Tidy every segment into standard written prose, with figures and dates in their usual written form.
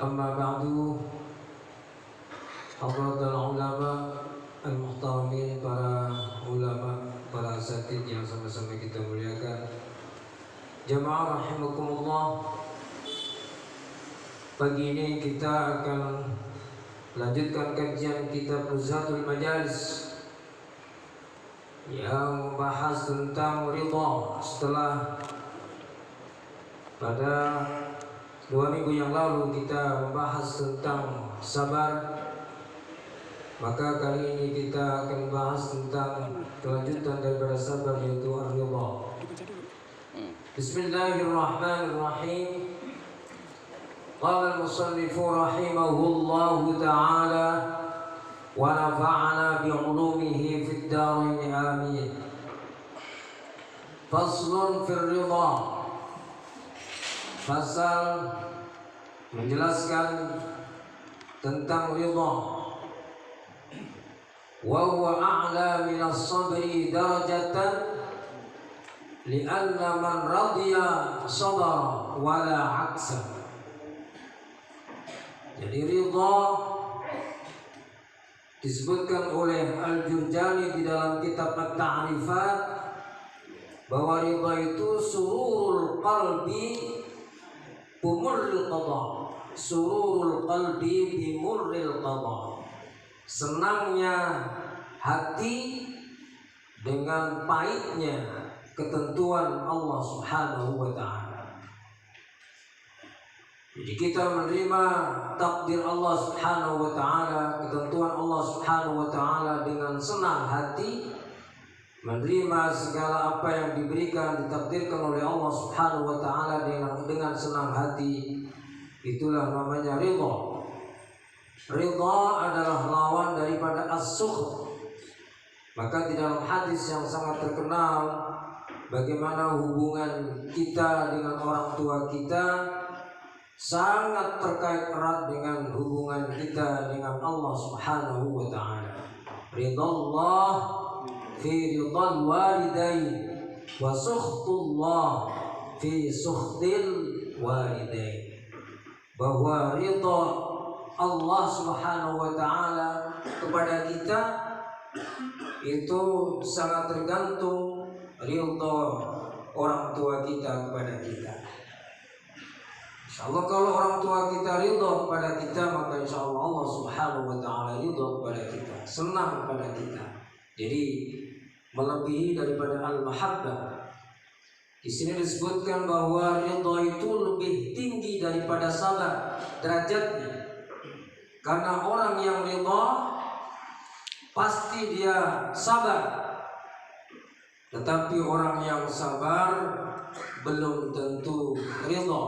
Amma ba'du, hadratul ulama al-muhtaramin, para ulama, para asatidz yang sama-sama kita muliakan. Jamaah rahimakumullah. Pagi ini kita akan lanjutkan kajian kitab Nuzhatul Majalis yang membahas tentang ridha setelah pada 2 minggu yang lalu kita membahas tentang sabar. Maka kali ini kita akan membahas tentang kelanjutan daripada sabar, yaitu ar-ridha. Bismillahirrahmanirrahim. Qala al-musannif rahimahullahu ta'ala wa nafa'ana bi'ulumihi fid dharain amin. Faslun fir ridha. Pasal menjelaskan tentang ridha. Wa huwa a'la min as-sabri darajatan li'anna man radiya sabara wa la 'aksa. Jadi ridha disebutkan oleh Al-Jurjani di dalam kitab At-Ta'rifat bahwa ridha itu sururul qalbi bimurril qada. Sururul qalbi bimurril qada. Senangnya hati dengan pahitnya ketentuan Allah Subhanahu wa ta'ala. Jadi kita menerima takdir Allah Subhanahu wa ta'ala, ketentuan Allah Subhanahu wa ta'ala dengan senang hati, menerima segala apa yang diberikan, ditakdirkan oleh Allah Subhanahu wa ta'ala dengan senang hati. Itulah namanya ridha. Ridha adalah lawan daripada as-sukh. Maka di dalam hadis yang sangat terkenal bagaimana hubungan kita dengan orang tua kita sangat terkait erat dengan hubungan kita dengan Allah Subhanahu wa ta'ala. Ridha Allah fi ridhal walidain wa sukhtullah fi sukhtil walidain. Bahwa ridha Allah Subhanahu wa ta'ala kepada kita itu sangat tergantung ridha orang tua kita kepada kita. InsyaAllah kalau orang tua kita ridha kepada kita, maka insyaAllah Allah Subhanahu wa ta'ala ridha kepada kita, senang kepada kita. Jadi melebihi daripada al-mahabbah. Di sini disebutkan bahwa ridha itu lebih tinggi daripada sabar derajatnya. Karena orang yang ridha pasti dia sabar. Tetapi orang yang sabar belum tentu ridha,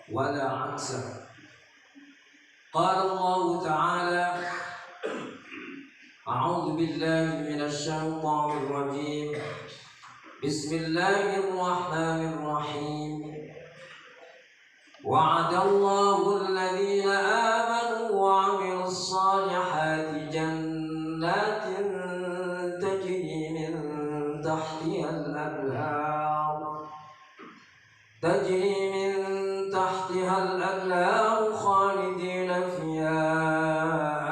wala aksa. Qala Allah Ta'ala, A'udzu billahi minasy syaithanir rajim. Bismillahirrahmanirrahim. Wa'adallahu alladhina amanu wa 'amilus salihati jannatin tajri min tahtihal anhar. Tajri min tahtihal anhar khalidina fiha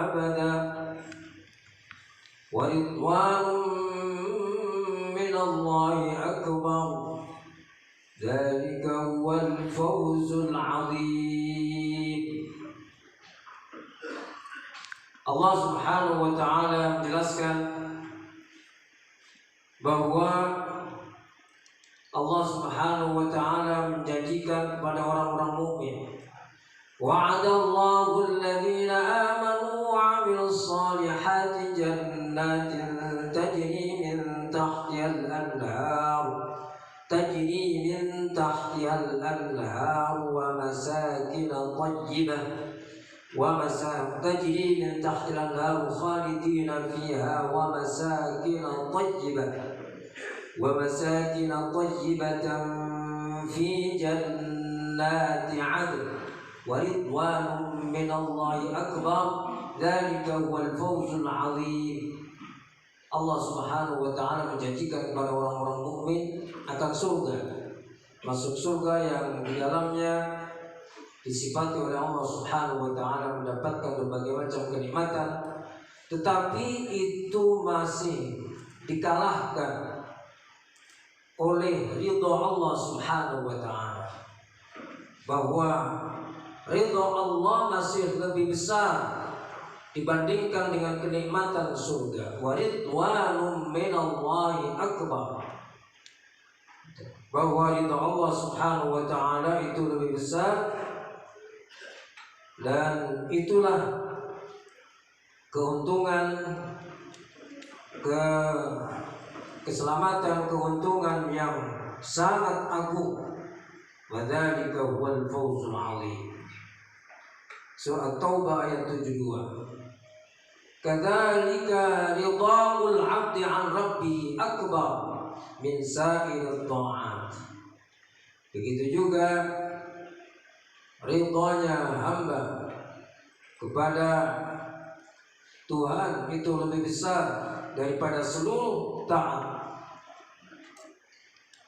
abada. Wa ridwanun minallahi akbar. Dzalika huwal fawzul 'adzim. Allah Subhanahu wa ta'ala menjelaskan bahwa Allah Subhanahu wa ta'ala menjanjikan kepada orang-orang mukmin, wa'adallahu alladhina amanu wa 'amilus salihati jannatin tajri min tahtihal anhar. Tajri min tahtihal anhar wa masakin thayyibah wa tajri min tahtihal anhar khalidina fiha wa masakin thayyibah wa masakin thayyibatan fi jannati 'adn wa ridwanun minallahi akbar. Dzalika huwal fawzul 'adzim. Allah Subhanahu wa ta'ala menjanjikan kepada orang-orang mukmin akan surga. Masuk surga yang di dalamnya disifati oleh Allah Subhanahu wa taala mendapatkan berbagai macam kenikmatan, tetapi itu masih dikalahkan oleh ridha Allah Subhanahu wa taala. Bahwa ridha Allah masih lebih besar dibandingkan dengan kenikmatan surga. Wa ridwanum minallahi akbar. Bahwa ridha Allah Subhanahu wa taala itu lebih besar, dan itulah keuntungan, keselamatan, keuntungan yang sangat agung. Wadzalika huwal fawzul 'adzim. Surah Taubah ayat 72. Kadzalika ridhaul 'abdi 'an rabbih akbar min sa'iril ta'at. Begitu juga ridhanya hamba kepada Tuhan itu lebih besar daripada seluruh taat.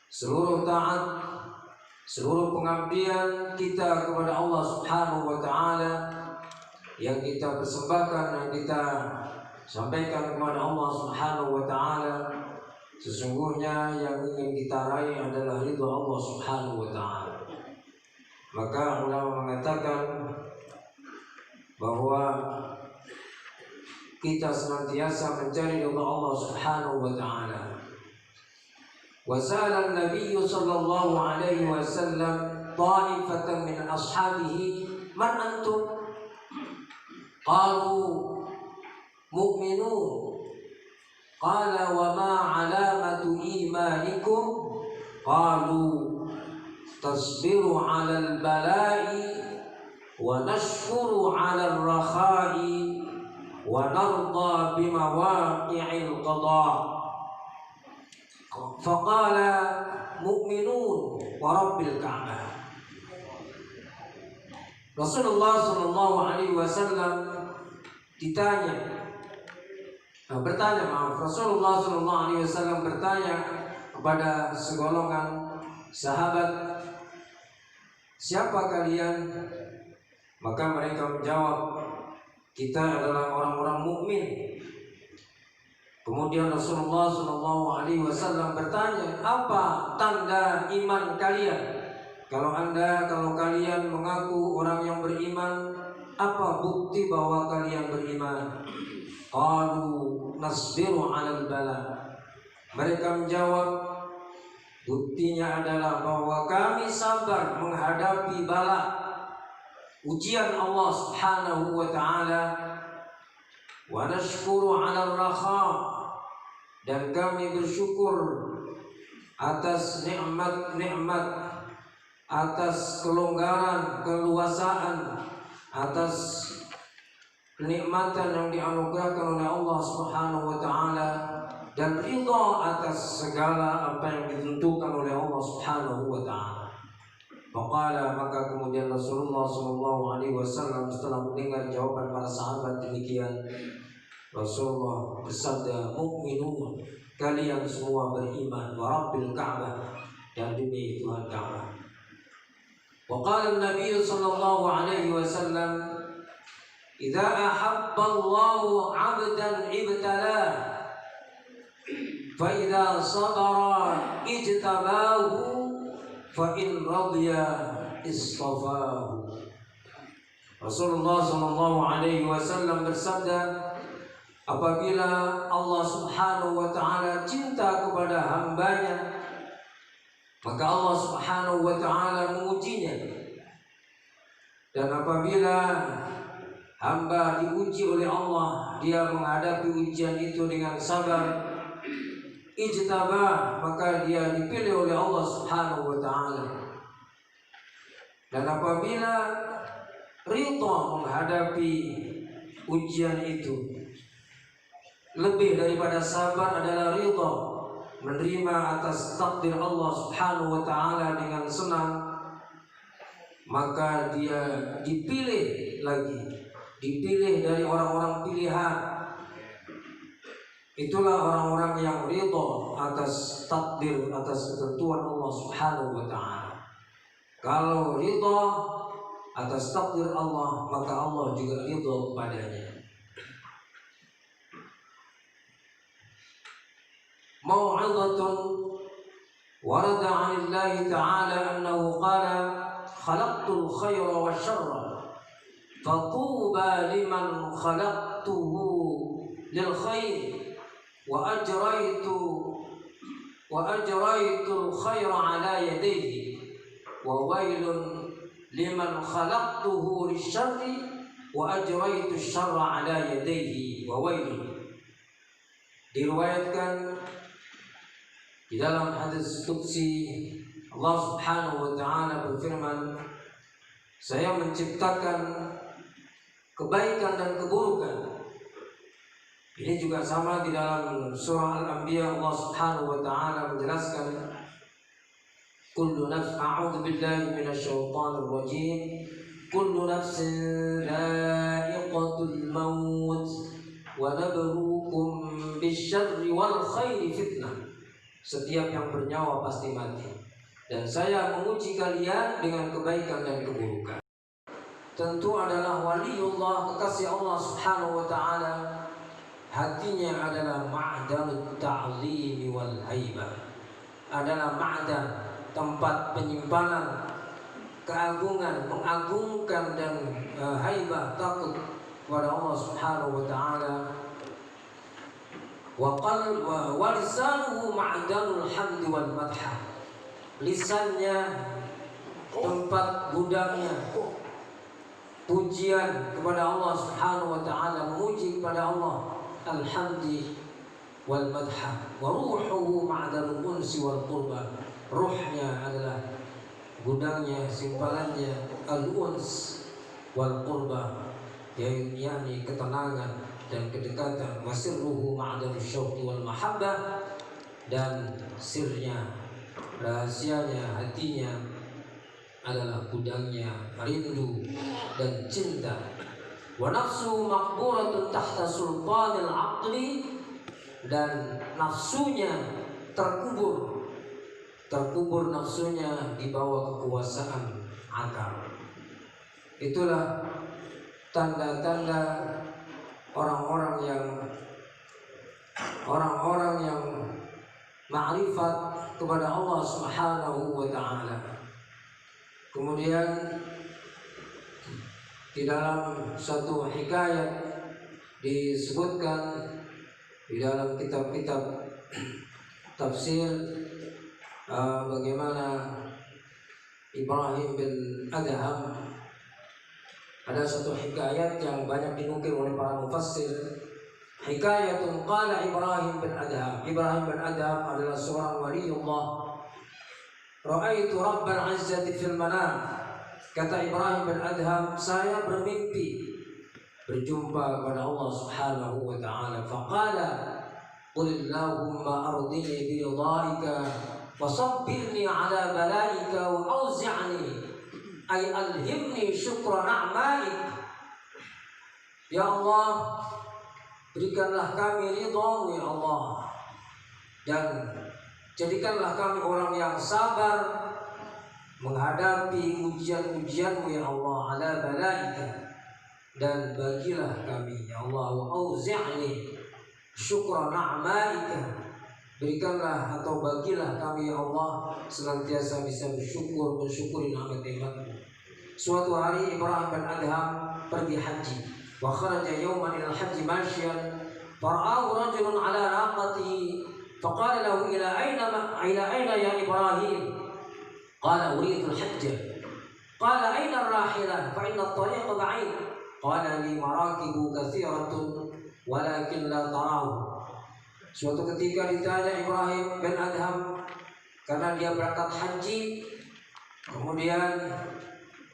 Seluruh taat, seluruh pengabdian kita kepada Allah Subhanahu wa taala yang kita persembahkan, yang kita sampaikan kepada Allah Subhanahu wa taala, sesungguhnya yang ingin kita raih adalah ridha Allah Subhanahu wa taala. Maka ulama mengatakan bahwa kita senantiasa mencari ridha Allah Subhanahu wa taala. Wa sa'ala an-nabiy sallallahu alaihi wasallam ta'ifatan min ashabihi, man antum? Qalu mu'minun. Qala wa ma 'alamatu imanikum? Qalu tasbiru 'alal bala'i wa nashkuru 'alal rakha'i wa narda bimawaqi'il qada'. Faqala mu'minun wa rabbil ka'bah. Rasulullah sallallahu alaihi wasallam Rasulullah sallallahu alaihi wasallam bertanya kepada segolongan sahabat, siapa kalian? Maka mereka menjawab, kita adalah orang-orang mukmin. Kemudian Rasulullah SAW bertanya, apa tanda iman kalian? Kalau kalian mengaku orang yang beriman, apa bukti bahwa kalian beriman? Qalu nasbiru 'alal bala. Mereka menjawab, buktinya adalah bahwa kami sabar menghadapi bala, ujian Allah Subhanahu wa taala. Wa nashkuru 'alal rakha, dan kami bersyukur atas nikmat-nikmat, atas kelonggaran, keluasaan, atas kenikmatan yang dianugerahkan oleh Allah Subhanahu wa taala, dan ridha atas segala apa yang ditentukan oleh Allah Subhanahu wa taala. Maka kemudian Rasulullah sallallahu alaihi wasallam setelah mendengar jawaban para sahabat demikian, Rasulullah bersabda, mu'minun, kalian semua beriman, wa rabbil ka'bah, dan demi Tuhan Ka'bah. Wa qala an-nabiy sallallahu alaihi wasallam, idza ahabba Allahu 'abdan ibtalah, fa idza sabara ijtabahu, fa in radiya istafahu. Rasulullah sallallahu alaihi wasallam bersabda, apabila Allah Subhanahu wa taala cinta kepada hambanya, maka Allah Subhanahu wa taala mengujinya. Dan apabila hamba diuji oleh Allah, dia menghadapi ujian itu dengan sabar, ijtabah, maka dia dipilih oleh Allah Subhanahu wa taala. Dan apabila ridha menghadapi ujian itu, lebih daripada sabar adalah ridha, menerima atas takdir Allah Subhanahu wa taala dengan senang, maka dia dipilih dari orang-orang pilihan. Itulah orang-orang yang ridha atas takdir, atas ketentuan Allah Subhanahu wa taala. Kalau ridha atas takdir Allah, maka Allah juga ridha kepadanya. Mau'izatun warada 'anillahi ta'ala annahu qala khalaqtul khaira wasyarra fatuba liman khalaqtuhu lil khair wa ajraitul khaira 'ala yadayhi wa wailun liman khalaqtuhu lisyarri wa ajraitu syarra 'ala yadayhi wa wailun. Diriwayatkan di dalam hadis qudsi Allah Subhanahu wa taala berfirman, saya menciptakan kebaikan dan keburukan. Ini juga sama di dalam surah Al-Anbiya. Allah Subhanahu wa taala menjelaskan, kullu nafs a'udzu billahi minasyaitonir rajim, kullu nafsin dha'iqatul maut wa nabluukum bisyarri wal khairi fitnah. Setiap yang bernyawa pasti mati, dan saya menguji kalian dengan kebaikan dan keburukan. Tentu adalah waliullah, kekasih Allah Subhanahu wa taala, hatinya adalah ma'danut ta'zimi wal haibah, adalah ma'dan, tempat penyimpanan keagungan, mengagungkan dan haibah, takut kepada Allah Subhanahu wa taala. Wa lisanuhu ma'danul hamdi wal madha, lisannya tempat gudangnya pujian kepada Allah Subhanahu wa taala, memuji kepada Allah, alhamdi wal madha. Wa ruhuhu ma'danul unsi wal qurba, ruhnya adalah gudangnya, simpanannya al-uns wal qurba, yakni ketenangan dan kedekatan. Wasirruhu ma'danul syauqi wal mahabbah, dan sirnya, rahasianya, hatinya adalah gudangnya rindu dan cinta. Wa nafsu maqburatun tahta sultanil aqli, dan nafsunya terkubur nafsunya di bawah kekuasaan akal. Itulah tanda-tanda orang-orang yang ma'rifat kepada Allah Subhanahu wa taala. Kemudian di dalam satu hikayat disebutkan di dalam kitab-kitab tafsir bagaimana Ibrahim bin Adham, ada satu hikayat yang banyak dinukil oleh para mufassir. Hikayatun qala Ibrahim bin Adham. Ibrahim bin Adham adalah seorang waliullah. Ra'aitu Rabbal Izzati fil manam. Kata Ibrahim bin Adham, saya bermimpi berjumpa kepada Allah Subhanahu wa taala. Faqala qul Allahumma ardini bi ridhaika wasabbirni ala balaika wa auzi'ni ay alhimni syukra na'maik. Ya Allah, berikanlah kami ridhamu ya Allah, dan jadikanlah kami orang yang sabar menghadapi ujian-ujianmu ya Allah, ala balaika, dan bagilah kami ya Allah, wa auzi'ni syukra na'maika, berikanlah atau bagilah kami ya Allah senantiasa bisa mensyukuri nikmat-nikmat-Mu. Suatu hari Ibrahim bin Adham pergi haji. Wa kharaja yawman ila al-hajj mashiyan fara'ahu rajulun ala naqatihi faqala lahu ila aina ya Ibrahim? Qala uridu al-hajj. Qala aina ar-rahila fa inna at-tariqa ba'id. Qala li marakibu katsiratun walakin la tarahu. Suatu ketika ditanya Ibrahim bin Adham, karena dia berangkat haji, kemudian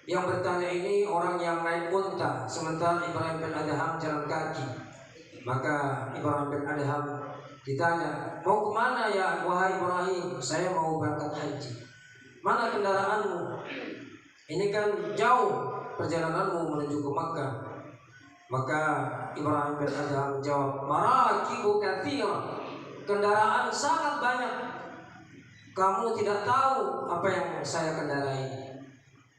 yang bertanya ini orang yang naik unta, sementara Ibrahim bin Adham jalan kaki. Maka Ibrahim bin Adham ditanya, mau kemana ya wahai Ibrahim? Saya mau berangkat haji. Mana kendaraanmu? Ini kan jauh perjalananmu menuju ke Makkah. Maka Ibrahim bin Adham menjawab, marakibu katsira, kendaraan sangat banyak. Kamu tidak tahu apa yang saya kendarai.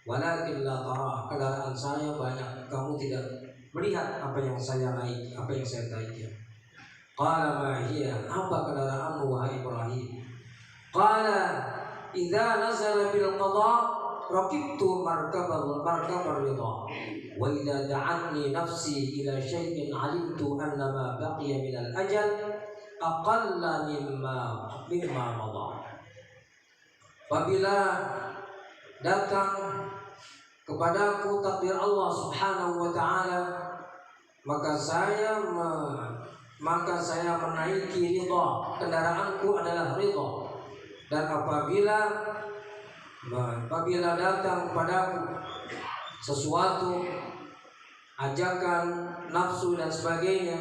walakin la tara, kendaraan saya banyak, kamu tidak melihat apa yang saya naik, apa yang saya naiki. Qala ma hiya, apa kendaraanmu wahai Ibrahim? Qala idza nazala bil qada raqibtu markabar ridha wa idza da'atni nafsi ila syai'in 'alimtu anna ma baqiya min al ajal aqalla mimma madha. Apabila datang kepadaku takdir Allah Subhanahu wa taala, maka saya menaiki ridha, kendaraanku adalah ridha. Dan apabila datang padaku sesuatu ajakan nafsu dan sebagainya,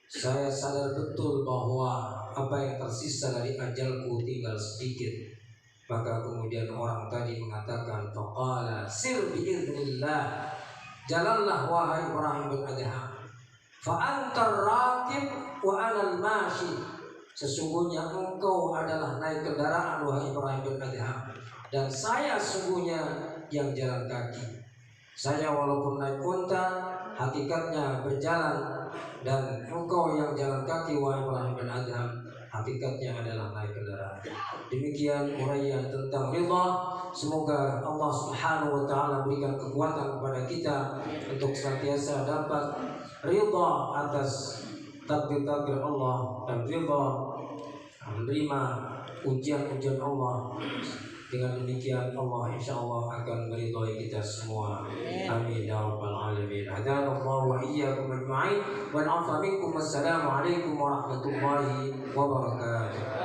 saya sadar betul bahwa apa yang tersisa dari ajalku tinggal sedikit. Maka kemudian orang tadi mengatakan, faqala sir biiznillah, jalanlah wahai Ibrahim bin Adham, fa antar rakib wa anal mashi, sesungguhnya engkau adalah naik kendaraan wahai Ibrahim bin Adham, dan saya sesungguhnya yang jalan kaki. Saya walaupun naik unta, hakikatnya berjalan, dan engkau yang jalan kaki wahai Ibrahim bin Adham, hakikatnya adalah naik kendaraan. Demikian uraian tentang ridha. Semoga Allah Subhanahu wa taala berikan kekuatan kepada kita untuk senantiasa dapat ridha atas takdir Allah dan ridha menerima ujian-ujian Allah. Dengan demikian Allah insyaallah akan meridhai kita semua. Amin ya rabbal alamin. Hadanallahu wa iyyakum ajma'in wa na'fa minkum. Wassalamu alaikum warahmatullahi wabarakatuh.